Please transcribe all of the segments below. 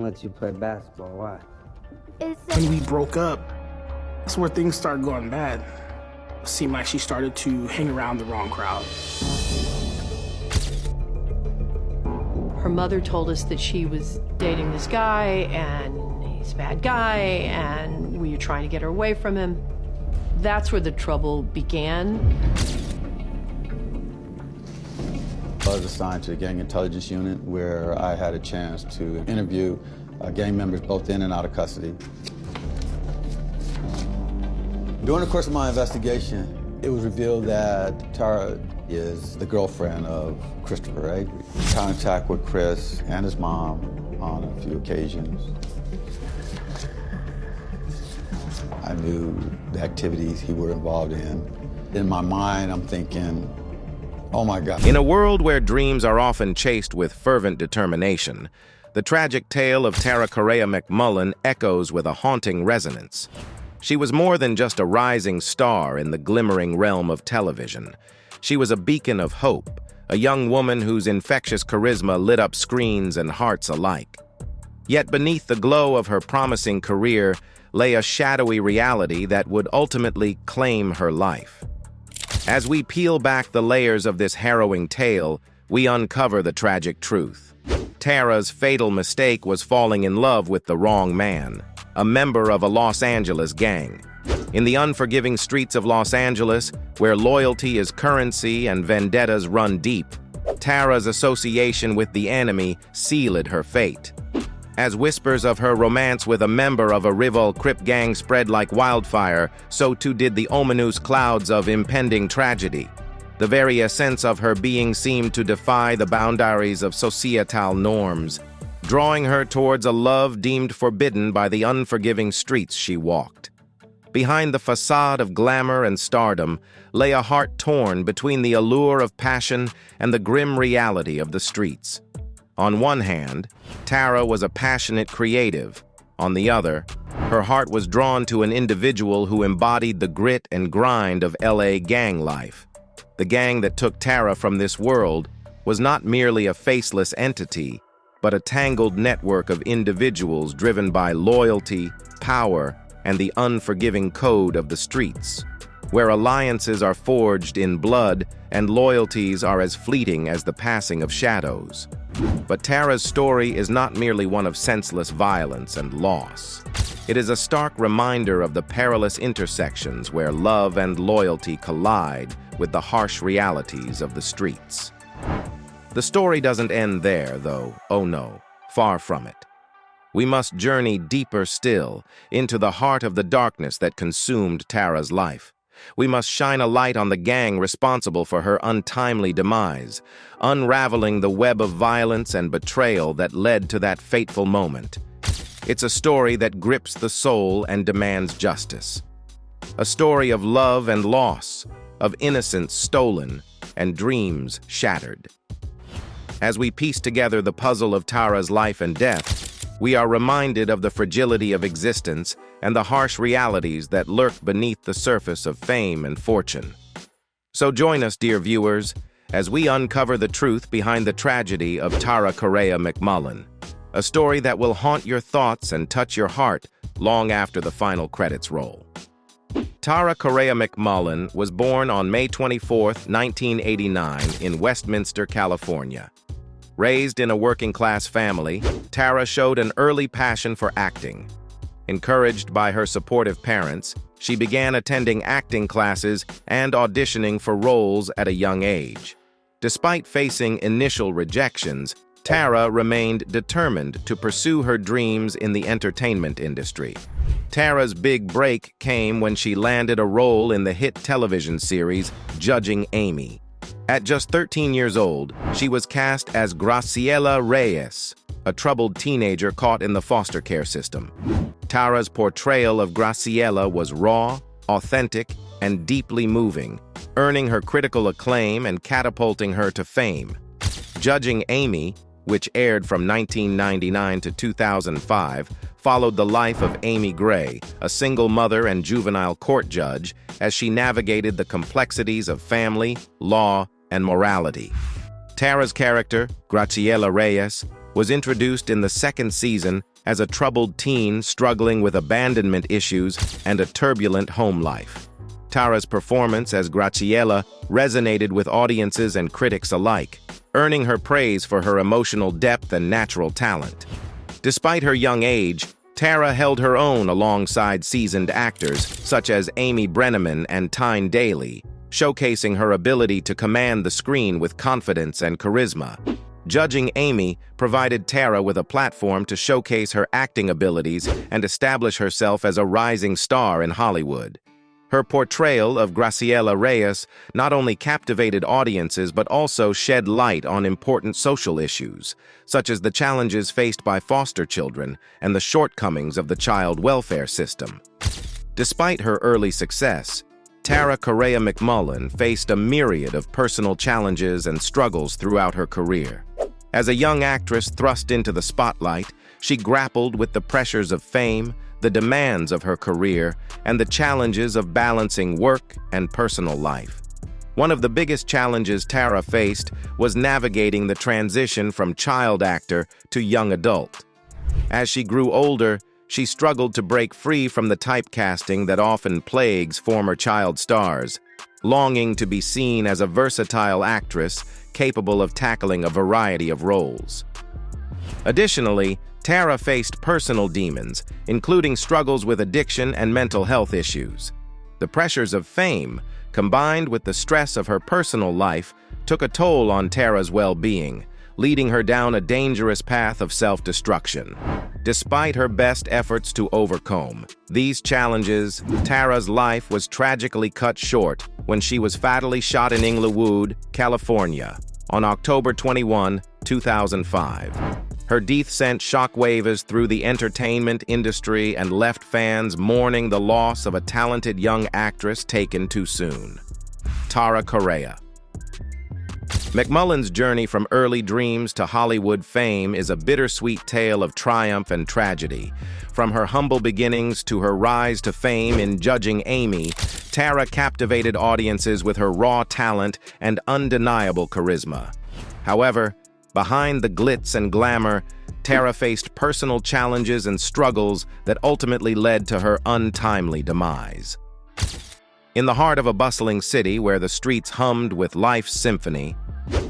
let you play basketball. Why? When we broke up, that's where things started going bad. It seemed like she started to hang around the wrong crowd. Her mother told us that she was dating this guy, and he's a bad guy, and we were trying to get her away from him. That's where the trouble began. I was assigned to the Gang Intelligence Unit, where I had a chance to interview gang members both in and out of custody. During the course of my investigation, it was revealed that Tara is the girlfriend of Christopher Avery. Contact with Chris and his mom on a few occasions. I knew the activities he were involved in. In my mind, I'm thinking, oh my God. In a world where dreams are often chased with fervent determination, the tragic tale of Tara Correa-McMullen echoes with a haunting resonance. She was more than just a rising star in the glimmering realm of television. She was a beacon of hope, a young woman whose infectious charisma lit up screens and hearts alike. Yet beneath the glow of her promising career lay a shadowy reality that would ultimately claim her life. As we peel back the layers of this harrowing tale, we uncover the tragic truth. Tara's fatal mistake was falling in love with the wrong man, a member of a Los Angeles gang. In the unforgiving streets of Los Angeles, where loyalty is currency and vendettas run deep, Tara's association with the enemy sealed her fate. As whispers of her romance with a member of a rival Crip gang spread like wildfire, so too did the ominous clouds of impending tragedy. The very essence of her being seemed to defy the boundaries of societal norms, drawing her towards a love deemed forbidden by the unforgiving streets she walked. Behind the facade of glamour and stardom lay a heart torn between the allure of passion and the grim reality of the streets. On one hand, Tara was a passionate creative. On the other, her heart was drawn to an individual who embodied the grit and grind of LA gang life. The gang that took Tara from this world was not merely a faceless entity, but a tangled network of individuals driven by loyalty, power, and the unforgiving code of the streets, where alliances are forged in blood and loyalties are as fleeting as the passing of shadows. But Tara's story is not merely one of senseless violence and loss. It is a stark reminder of the perilous intersections where love and loyalty collide with the harsh realities of the streets. The story doesn't end there, though. Oh no, far from it. We must journey deeper still, into the heart of the darkness that consumed Tara's life. We must shine a light on the gang responsible for her untimely demise, unraveling the web of violence and betrayal that led to that fateful moment. It's a story that grips the soul and demands justice. A story of love and loss, of innocence stolen, and dreams shattered. As we piece together the puzzle of Tara's life and death, we are reminded of the fragility of existence and the harsh realities that lurk beneath the surface of fame and fortune. So join us, dear viewers, as we uncover the truth behind the tragedy of Tara Correa-McMullen, a story that will haunt your thoughts and touch your heart long after the final credits roll. Tara Correa-McMullen was born on May 24, 1989, in Westminster, California. Raised in a working-class family, Tara showed an early passion for acting. Encouraged by her supportive parents, she began attending acting classes and auditioning for roles at a young age. Despite facing initial rejections, Tara remained determined to pursue her dreams in the entertainment industry. Tara's big break came when she landed a role in the hit television series Judging Amy. At just 13 years old, she was cast as Graciela Reyes, a troubled teenager caught in the foster care system. Tara's portrayal of Graciela was raw, authentic, and deeply moving, earning her critical acclaim and catapulting her to fame. Judging Amy, which aired from 1999 to 2005, followed the life of Amy Gray, a single mother and juvenile court judge, as she navigated the complexities of family, law, and morality. Tara's character, Graciela Reyes, was introduced in the second season as a troubled teen struggling with abandonment issues and a turbulent home life. Tara's performance as Graciela resonated with audiences and critics alike, earning her praise for her emotional depth and natural talent. Despite her young age, Tara held her own alongside seasoned actors such as Amy Brenneman and Tyne Daly, showcasing her ability to command the screen with confidence and charisma. Judging Amy provided Tara with a platform to showcase her acting abilities and establish herself as a rising star in Hollywood. Her portrayal of Graciela Reyes not only captivated audiences but also shed light on important social issues, such as the challenges faced by foster children and the shortcomings of the child welfare system. Despite her early success, Tara Correa-McMullen faced a myriad of personal challenges and struggles throughout her career. As a young actress thrust into the spotlight, she grappled with the pressures of fame, the demands of her career, and the challenges of balancing work and personal life. One of the biggest challenges Tara faced was navigating the transition from child actor to young adult. As she grew older, she struggled to break free from the typecasting that often plagues former child stars, longing to be seen as a versatile actress capable of tackling a variety of roles. Additionally, Tara faced personal demons, including struggles with addiction and mental health issues. The pressures of fame, combined with the stress of her personal life, took a toll on Tara's well-being, leading her down a dangerous path of self-destruction. Despite her best efforts to overcome these challenges, Tara's life was tragically cut short when she was fatally shot in Inglewood, California, on October 21, 2005. Her death sent shockwaves through the entertainment industry and left fans mourning the loss of a talented young actress taken too soon. Tara Correa. McMullen's journey from early dreams to Hollywood fame is a bittersweet tale of triumph and tragedy. From her humble beginnings to her rise to fame in Judging Amy, Tara captivated audiences with her raw talent and undeniable charisma. However, behind the glitz and glamour, Tara faced personal challenges and struggles that ultimately led to her untimely demise. In the heart of a bustling city where the streets hummed with life's symphony,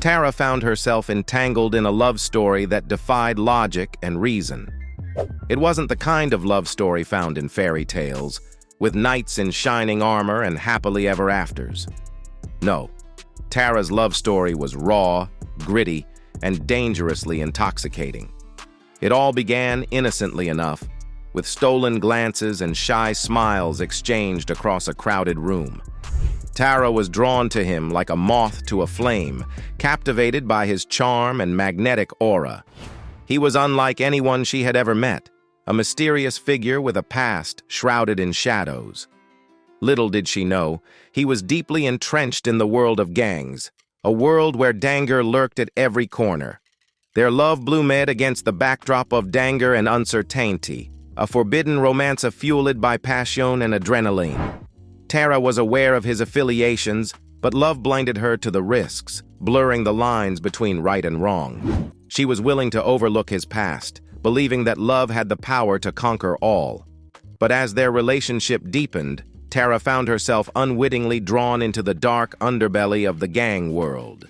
Tara found herself entangled in a love story that defied logic and reason. It wasn't the kind of love story found in fairy tales, with knights in shining armor and happily ever afters. No, Tara's love story was raw, gritty, and dangerously intoxicating. It all began innocently enough, with stolen glances and shy smiles exchanged across a crowded room. Tara was drawn to him like a moth to a flame, captivated by his charm and magnetic aura. He was unlike anyone she had ever met, a mysterious figure with a past shrouded in shadows. Little did she know, he was deeply entrenched in the world of gangs, a world where danger lurked at every corner. Their love bloomed against the backdrop of danger and uncertainty, a forbidden romance fueled by passion and adrenaline. Tara was aware of his affiliations, but love blinded her to the risks, blurring the lines between right and wrong. She was willing to overlook his past, believing that love had the power to conquer all. But as their relationship deepened, Tara found herself unwittingly drawn into the dark underbelly of the gang world.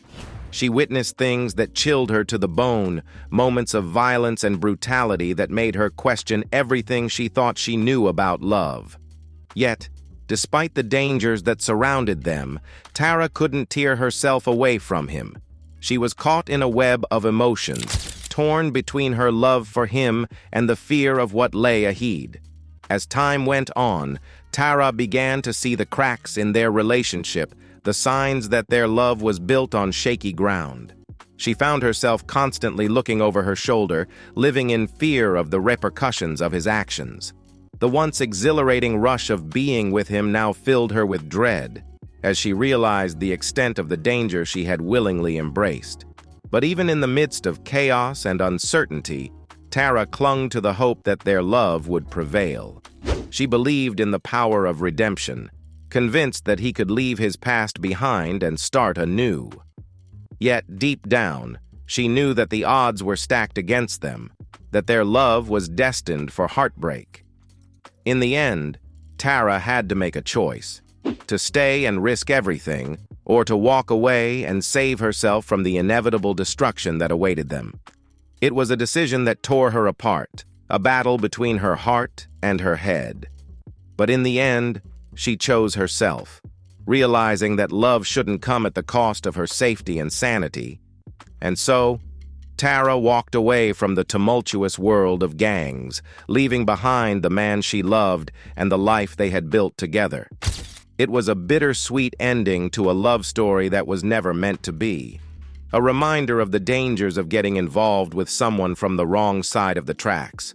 She witnessed things that chilled her to the bone, moments of violence and brutality that made her question everything she thought she knew about love. Yet, despite the dangers that surrounded them, Tara couldn't tear herself away from him. She was caught in a web of emotions, torn between her love for him and the fear of what lay ahead. As time went on, Tara began to see the cracks in their relationship, the signs that their love was built on shaky ground. She found herself constantly looking over her shoulder, living in fear of the repercussions of his actions. The once exhilarating rush of being with him now filled her with dread, as she realized the extent of the danger she had willingly embraced. But even in the midst of chaos and uncertainty, Tara clung to the hope that their love would prevail. She believed in the power of redemption, convinced that he could leave his past behind and start anew. Yet, deep down, she knew that the odds were stacked against them. that their love was destined for heartbreak. In the end, Tara had to make a choice: to stay and risk everything, or to walk away and save herself from the inevitable destruction that awaited them. It was a decision that tore her apart, a battle between her heart and her head. But in the end, she chose herself, realizing that love shouldn't come at the cost of her safety and sanity. And so, Tara walked away from the tumultuous world of gangs, leaving behind the man she loved and the life they had built together. It was a bittersweet ending to a love story that was never meant to be, a reminder of the dangers of getting involved with someone from the wrong side of the tracks.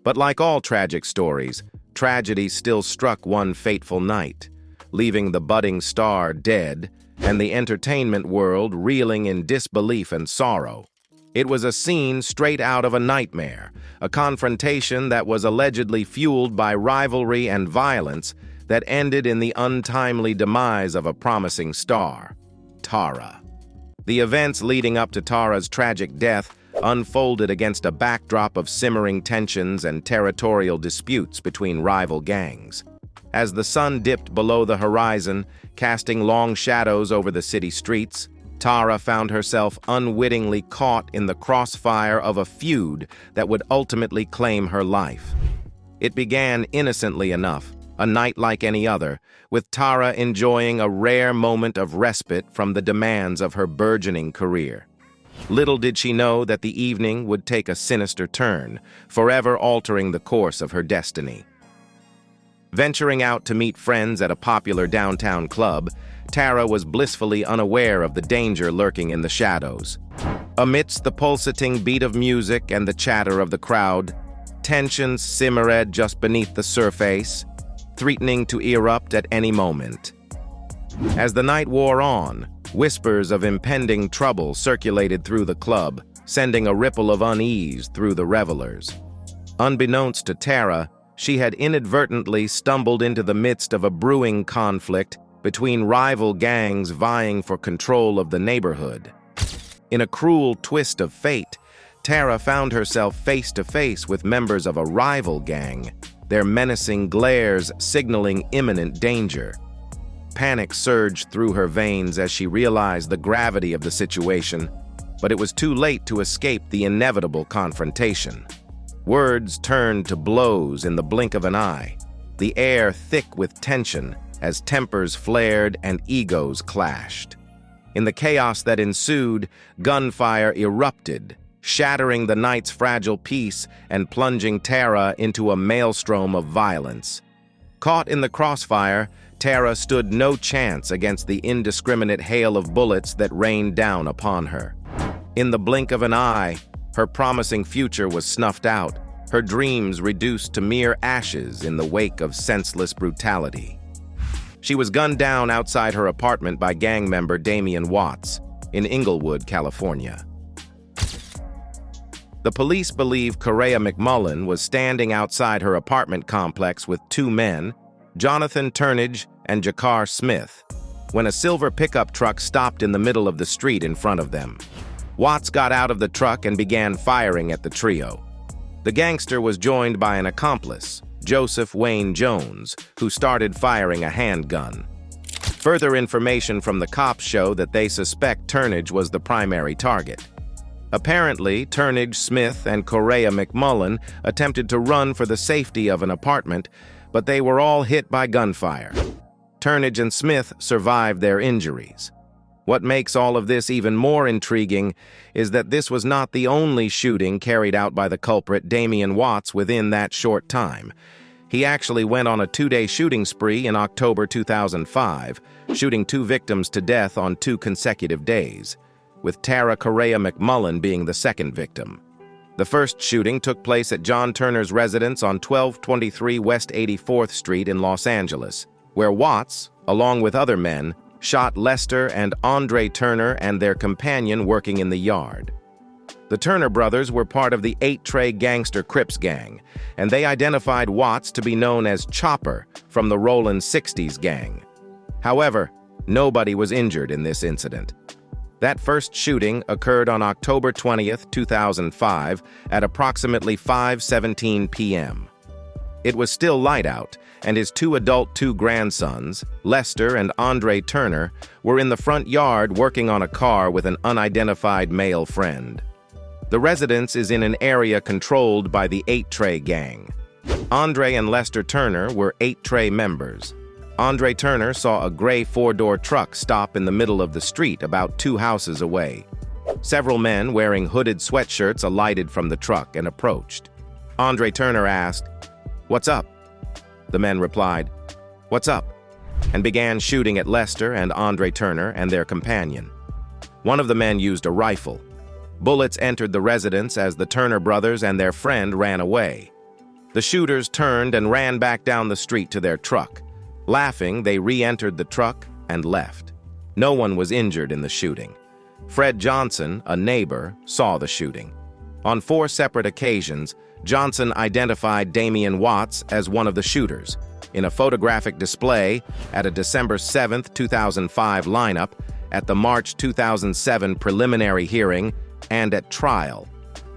But like all tragic stories, tragedy still struck one fateful night, leaving the budding star dead and the entertainment world reeling in disbelief and sorrow. It was a scene straight out of a nightmare, a confrontation that was allegedly fueled by rivalry and violence that ended in the untimely demise of a promising star, Tara. The events leading up to Tara's tragic death unfolded against a backdrop of simmering tensions and territorial disputes between rival gangs. As the sun dipped below the horizon, casting long shadows over the city streets, Tara found herself unwittingly caught in the crossfire of a feud that would ultimately claim her life. It began innocently enough, a night like any other, with Tara enjoying a rare moment of respite from the demands of her burgeoning career. Little did she know that the evening would take a sinister turn, forever altering the course of her destiny. Venturing out to meet friends at a popular downtown club, Tara was blissfully unaware of the danger lurking in the shadows. Amidst the pulsating beat of music and the chatter of the crowd, tensions simmered just beneath the surface, threatening to erupt at any moment. As the night wore on, whispers of impending trouble circulated through the club, sending a ripple of unease through the revelers. Unbeknownst to Tara, she had inadvertently stumbled into the midst of a brewing conflict between rival gangs vying for control of the neighborhood. In a cruel twist of fate, Tara found herself face to face with members of a rival gang, their menacing glares signaling imminent danger. Panic surged through her veins as she realized the gravity of the situation, but it was too late to escape the inevitable confrontation. Words turned to blows in the blink of an eye, the air thick with tension as tempers flared and egos clashed. In the chaos that ensued, gunfire erupted, shattering the night's fragile peace and plunging Tara into a maelstrom of violence. Caught in the crossfire, Tara stood no chance against the indiscriminate hail of bullets that rained down upon her. In the blink of an eye, her promising future was snuffed out, her dreams reduced to mere ashes in the wake of senseless brutality. She was gunned down outside her apartment by gang member Damian Watts in Inglewood, California. The police believe Correa-McMullen was standing outside her apartment complex with two men, Jonathan Turnage and Jakar Smith, when a silver pickup truck stopped in the middle of the street in front of them. Watts got out of the truck and began firing at the trio. The gangster was joined by an accomplice, Joseph Wayne Jones, who started firing a handgun. Further information from the cops show that they suspect Turnage was the primary target. Apparently, Turnage, Smith, and Correa-McMullen attempted to run for the safety of an apartment, but they were all hit by gunfire. Turnage and Smith survived their injuries. What makes all of this even more intriguing is that this was not the only shooting carried out by the culprit Damian Watts within that short time. He actually went on a 2-day shooting spree in October 2005, shooting 2 victims to death on 2 consecutive days, with Tara Correa-McMullen being the second victim. The first shooting took place at John Turner's residence on 1223 West 84th Street in Los Angeles, where Watts, along with other men, shot Lester and Andre Turner and their companion working in the yard. The Turner brothers were part of the 8-tray gangster Crips gang, and they identified Watts to be known as Chopper from the Rollin' 60s gang. However, nobody was injured in this incident. That first shooting occurred on October 20th, 2005, at approximately 5:17 p.m. It was still light out, and his two grandsons, Lester and Andre Turner, were in the front yard working on a car with an unidentified male friend. The residence is in an area controlled by the 8-Tray gang. Andre and Lester Turner were 8-Tray members. Andre Turner saw a gray 4-door truck stop in the middle of the street about 2 houses away. Several men wearing hooded sweatshirts alighted from the truck and approached. Andre Turner asked, "What's up?" The men replied, "What's up?" and began shooting at Lester and Andre Turner and their companion. One of the men used a rifle. Bullets entered the residence as the Turner brothers and their friend ran away. The shooters turned and ran back down the street to their truck. Laughing, they re-entered the truck and left. No one was injured in the shooting. Fred Johnson, a neighbor, saw the shooting. On 4 separate occasions, Johnson identified Damian Watts as one of the shooters, in a photographic display at a December 7, 2005 lineup, at the March 2007 preliminary hearing, and at trial.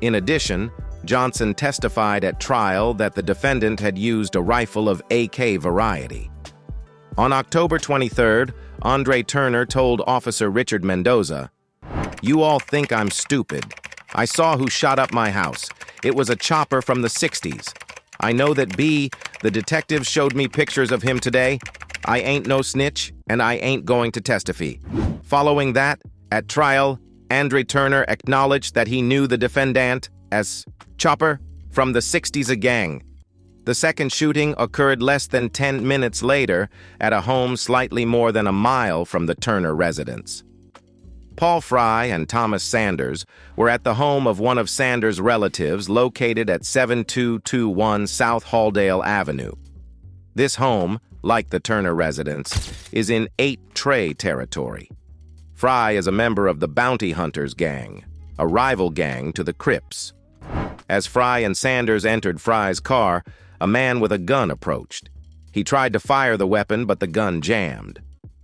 In addition, Johnson testified at trial that the defendant had used a rifle of AK variety. On October 23rd, Andre Turner told Officer Richard Mendoza, "You all think I'm stupid. I saw who shot up my house. It was a chopper from the 60s. I know that B, the detective showed me pictures of him today. I ain't no snitch, and I ain't going to testify." Following that, at trial, Andre Turner acknowledged that he knew the defendant as Chopper from the 60s gang. The second shooting occurred less than 10 minutes later at a home slightly more than a mile from the Turner residence. Paul Fry and Thomas Sanders were at the home of one of Sanders' relatives located at 7221 South Halldale Avenue. This home, like the Turner residence, is in 8-Tray territory. Fry is a member of the Bounty Hunters gang, a rival gang to the Crips. As Fry and Sanders entered Fry's car, a man with a gun approached. He tried to fire the weapon, but the gun jammed.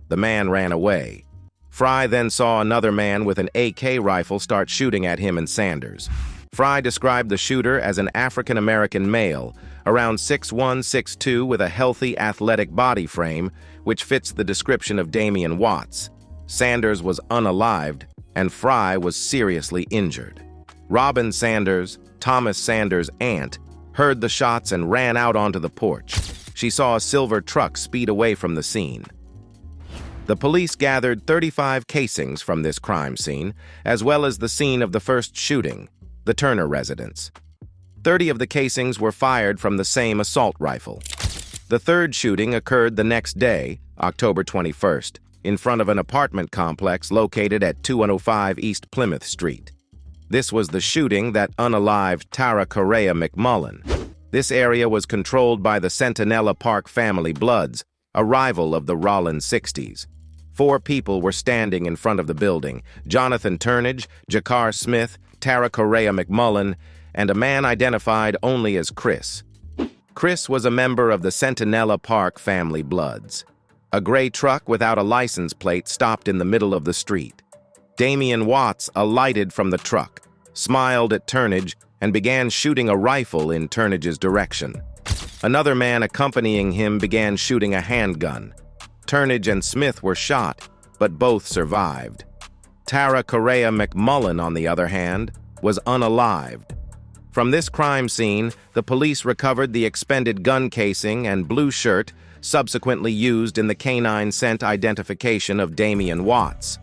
The man ran away. Fry then saw another man with an AK rifle start shooting at him and Sanders. Fry described the shooter as an African-American male, around 6'1", 6'2", with a healthy, athletic body frame, which fits the description of Damian Watts. Sanders was unalived, and Fry was seriously injured. Robin Sanders, Thomas Sanders' aunt, heard the shots and ran out onto the porch. She saw a silver truck speed away from the scene. The police gathered 35 casings from this crime scene, as well as the scene of the first shooting, the Turner residence. 30 of the casings were fired from the same assault rifle. The third shooting occurred the next day, October 21st, in front of an apartment complex located at 2105 East Plymouth Street. This was the shooting that unalived Tara Correa-McMullen. This area was controlled by the Centinela Park family Bloods, a rival of the Rollins 60s. 4 people were standing in front of the building: Jonathan Turnage, Jakar Smith, Tara Correa-McMullen, and a man identified only as Chris. Chris was a member of the Centinela Park family Bloods. A gray truck without a license plate stopped in the middle of the street. Damian Watts alighted from the truck, smiled at Turnage, and began shooting a rifle in Turnage's direction. Another man accompanying him began shooting a handgun. Turnage and Smith were shot, but both survived. Tara Correa-McMullen, on the other hand, was unalived. From this crime scene, the police recovered the expended gun casing and blue shirt subsequently used in the canine scent identification of Damian Watts.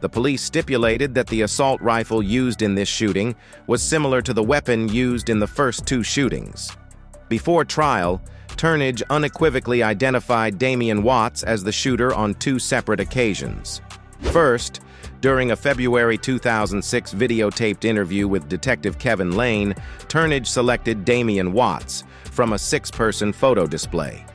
The police stipulated that the assault rifle used in this shooting was similar to the weapon used in the first 2 shootings. Before trial, Turnage unequivocally identified Damian Watts as the shooter on 2 separate occasions. First, during a February 2006 videotaped interview with Detective Kevin Lane, Turnage selected Damian Watts from a 6-person photo display.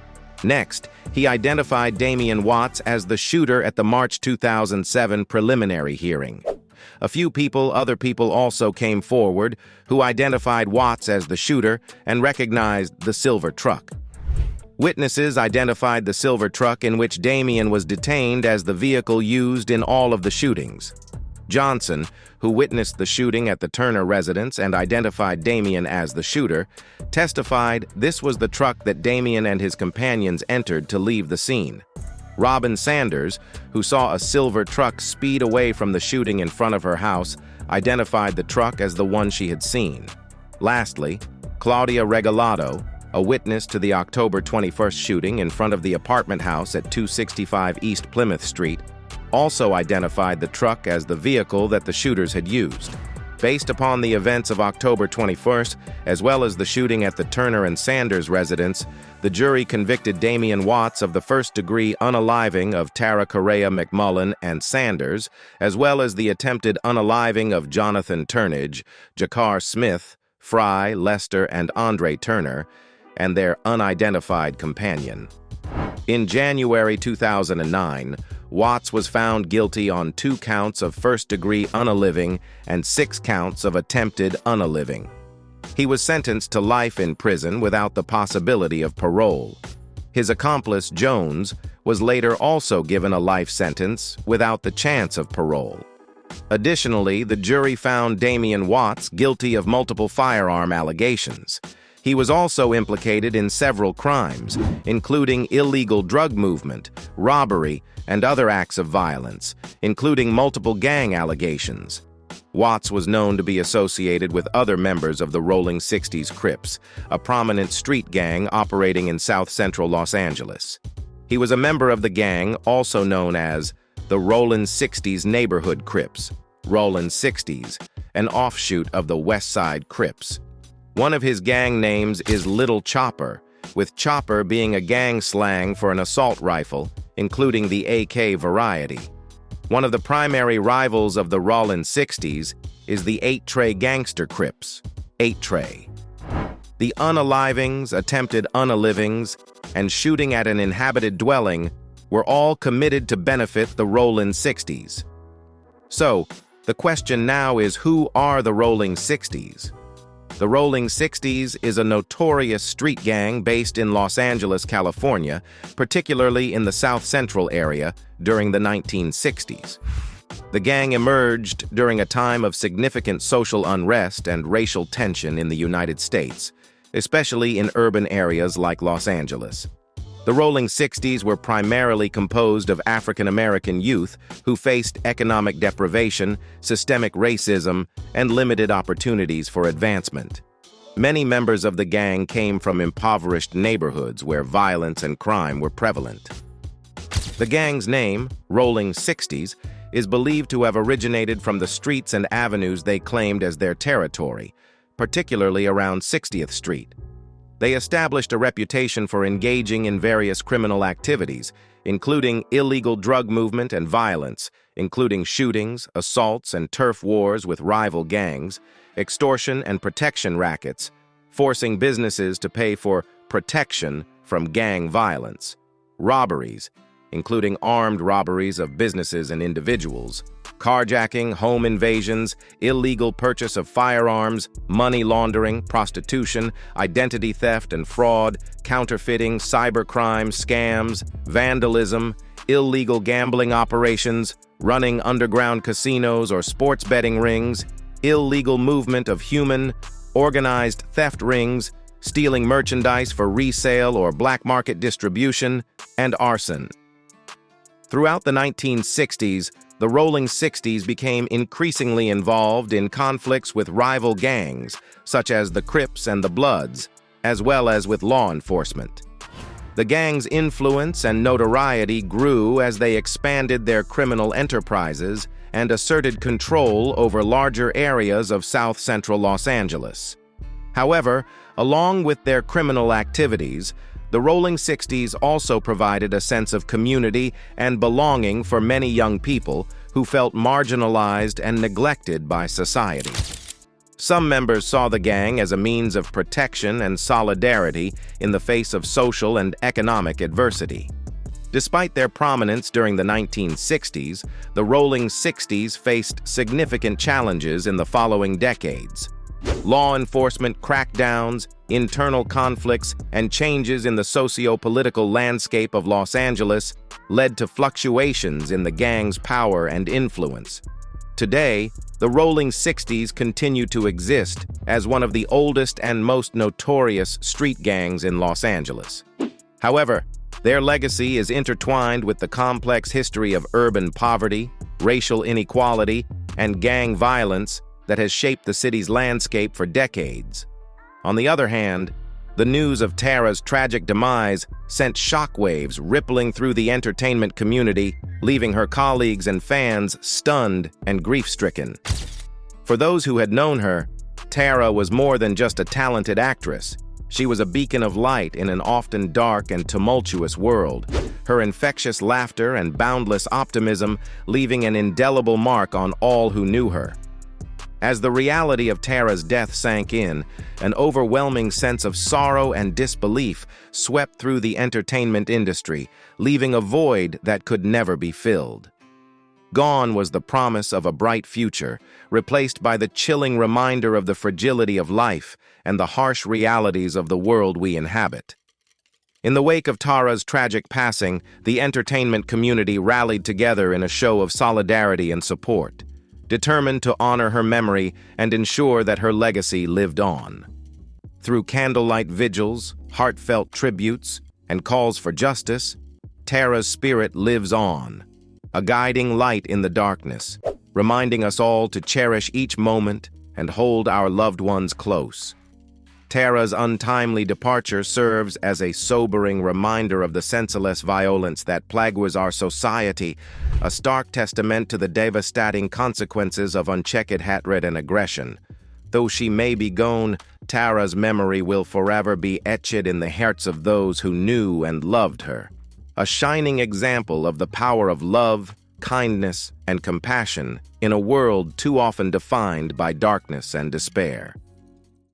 Next, he identified Damian Watts as the shooter at the March 2007 preliminary hearing. A few other people also came forward who identified Watts as the shooter and recognized the silver truck. Witnesses identified the silver truck in which Damian was detained as the vehicle used in all of the shootings. Johnson, who witnessed the shooting at the Turner residence and identified Damien as the shooter, testified this was the truck that Damien and his companions entered to leave the scene. Robin Sanders, who saw a silver truck speed away from the shooting in front of her house, identified the truck as the one she had seen. Lastly, Claudia Regalado, a witness to the October 21st shooting in front of the apartment house at 265 East Plymouth Street, also identified the truck as the vehicle that the shooters had used. Based upon the events of October 21st, as well as the shooting at the Turner and Sanders residence, the jury convicted Damien Watts of the first-degree unaliving of Tara Correa-McMullen and Sanders, as well as the attempted unaliving of Jonathan Turnage, Jakar Smith, Fry, Lester, and Andre Turner, and their unidentified companion. In January 2009, Watts was found guilty on 2 counts of first-degree unaliving and 6 counts of attempted unaliving. He was sentenced to life in prison without the possibility of parole. His accomplice, Jones, was later also given a life sentence without the chance of parole. Additionally, the jury found Damien Watts guilty of multiple firearm allegations. He was also implicated in several crimes, including illegal drug movement, robbery, and other acts of violence, including multiple gang allegations. Watts was known to be associated with other members of the Rolling 60s Crips, a prominent street gang operating in south-central Los Angeles. He was a member of the gang also known as the Rolling 60s Neighborhood Crips, Rolling 60s, an offshoot of the West Side Crips. One of his gang names is Little Chopper, with chopper being a gang slang for an assault rifle, including the AK variety. One of the primary rivals of the Rollin' 60s is the 8-Tray Gangster Crips, 8-Tray. The unalivings, attempted unalivings, and shooting at an inhabited dwelling were all committed to benefit the Rollin' 60s. So, the question now is, who are the Rolling 60s? The Rolling 60s is a notorious street gang based in Los Angeles, California, particularly in the South Central area during the 1960s. The gang emerged during a time of significant social unrest and racial tension in the United States, especially in urban areas like Los Angeles. The Rolling 60s were primarily composed of African-American youth who faced economic deprivation, systemic racism, and limited opportunities for advancement. Many members of the gang came from impoverished neighborhoods where violence and crime were prevalent. The gang's name, Rolling 60s, is believed to have originated from the streets and avenues they claimed as their territory, particularly around 60th Street. They established a reputation for engaging in various criminal activities, including illegal drug movement and violence, including shootings, assaults, and turf wars with rival gangs, extortion and protection rackets, forcing businesses to pay for protection from gang violence, robberies, including armed robberies of businesses and individuals, carjacking, home invasions, illegal purchase of firearms, money laundering, prostitution, identity theft and fraud, counterfeiting, cybercrime, scams, vandalism, illegal gambling operations, running underground casinos or sports betting rings, illegal movement of human, organized theft rings, stealing merchandise for resale or black market distribution, and arson. Throughout the 1960s, the Rolling 60s became increasingly involved in conflicts with rival gangs, such as the Crips and the Bloods, as well as with law enforcement. The gang's influence and notoriety grew as they expanded their criminal enterprises and asserted control over larger areas of South Central Los Angeles. However, along with their criminal activities, the Rolling 60s also provided a sense of community and belonging for many young people who felt marginalized and neglected by society. Some members saw the gang as a means of protection and solidarity in the face of social and economic adversity. Despite their prominence during the 1960s, the Rolling 60s faced significant challenges in the following decades. Law enforcement crackdowns, internal conflicts, and changes in the socio-political landscape of Los Angeles led to fluctuations in the gang's power and influence. Today, the Rolling 60s continue to exist as one of the oldest and most notorious street gangs in Los Angeles. However, their legacy is intertwined with the complex history of urban poverty, racial inequality, and gang violence that has shaped the city's landscape for decades. On the other hand, the news of Tara's tragic demise sent shockwaves rippling through the entertainment community, leaving her colleagues and fans stunned and grief-stricken. For those who had known her, Tara was more than just a talented actress. She was a beacon of light in an often dark and tumultuous world, her infectious laughter and boundless optimism leaving an indelible mark on all who knew her. As the reality of Tara's death sank in, an overwhelming sense of sorrow and disbelief swept through the entertainment industry, leaving a void that could never be filled. Gone was the promise of a bright future, replaced by the chilling reminder of the fragility of life and the harsh realities of the world we inhabit. In the wake of Tara's tragic passing, the entertainment community rallied together in a show of solidarity and support, determined to honor her memory and ensure that her legacy lived on. Through candlelight vigils, heartfelt tributes, and calls for justice, Tara's spirit lives on, a guiding light in the darkness, reminding us all to cherish each moment and hold our loved ones close. Tara's untimely departure serves as a sobering reminder of the senseless violence that plagues our society, a stark testament to the devastating consequences of unchecked hatred and aggression. Though she may be gone, Tara's memory will forever be etched in the hearts of those who knew and loved her, a shining example of the power of love, kindness, and compassion in a world too often defined by darkness and despair.